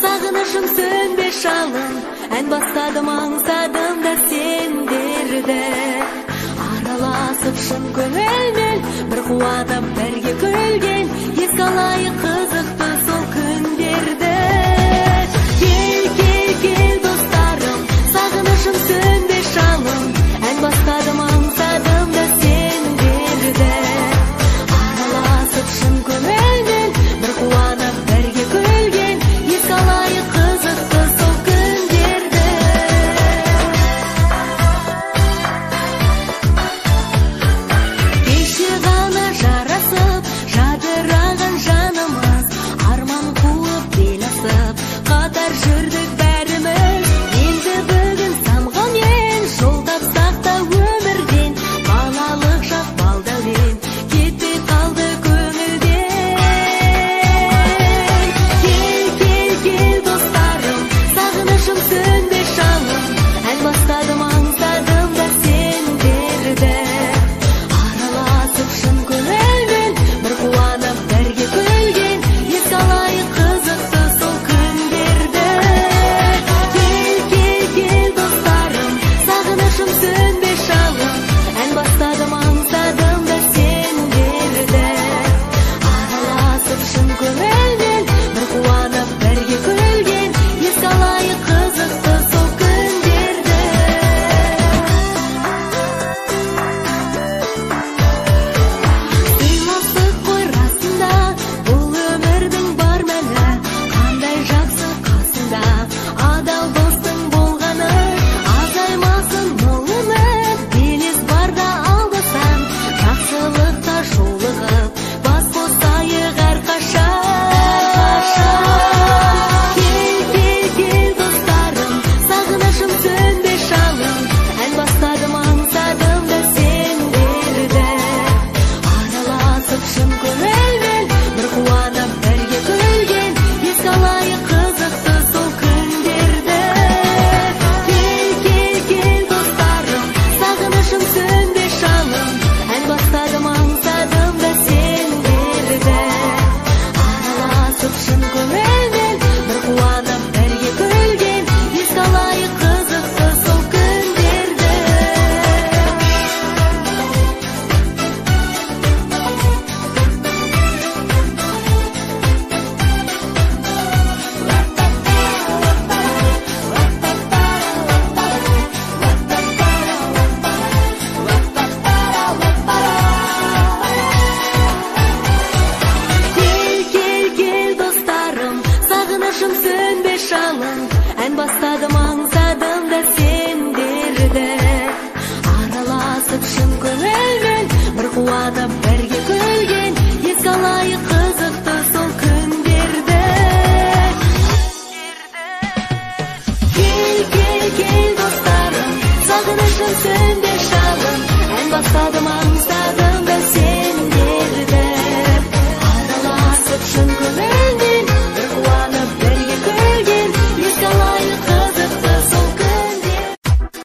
Sağınışım sönbe şalım, en bastadım аңсадым да сендерді. Араласып шын көңілмен, бір қуанып бірге күлген, еске алайық қызықты сол күндерді. Кел, кел, кел достарым, сағынышым сөнбе шалым, ән бастадым аңсадым да сендерді. Араласып шын көңілмен, бір қуанып бірге күлген, еске алайық қызықты сол күндерді. Кеше ғана жарасып, жадыраған жанымыз, арман қуып бел асып, қатар жүрдік бәріміз. Енді бүгін самғаумен жол тапсақ та өмірден, балалық шақ балдәурен кетпей қалды көңілден. Кел, кел, кел достарым, сағынышым сөнбе шалым, ән бастадым аңсадым да сендерді. Араласып шын көңілмен, бір қуанып бірге күлген, еске алайық қызықты сол күндерді. Кел, кел, кел достарым, сағынышым сөнбе шалым, ән бастадым аңсадым да сендерді. Араласып шын көңілмен, бір қуанып бірге күлген, еске алайық қызықты сол күндерді. Сыйластық қой расында, бұл өмірдің бар мәні, қандай жақсы қасында, адал достың болғаны, азаймасын бұл өмір, белес барда алдасаң, жақсылықта жолығып, бас қосайық әрқашан. Кел, кел, кел достарым, сағынышым сөнбе шалым, ән бастадым аңсадым да сендерді. Араласып шын көңілмен, бір қуанып бірге күлген, еске алайық қызықты сол күндерді. Кел, кел, кел достарым, сағынышым сөнбе шалым, ән бастадым аңсадым да сендерді. Араласып шын көңілмен, бір қуанып бірге күлген, еске алайық қызықты сол күндерді. Кел, кел, кел достарым, сағынышым сөнбе шалым, ән бастадым аңсадым да сендерді. Араласып шын көңілмен, бір қуанып бірге күлген, еске алайық қызықты сол күндерді. Кел, кел, кел достарым, сағынышым сөнбе шалым, ән бастадым аңсадым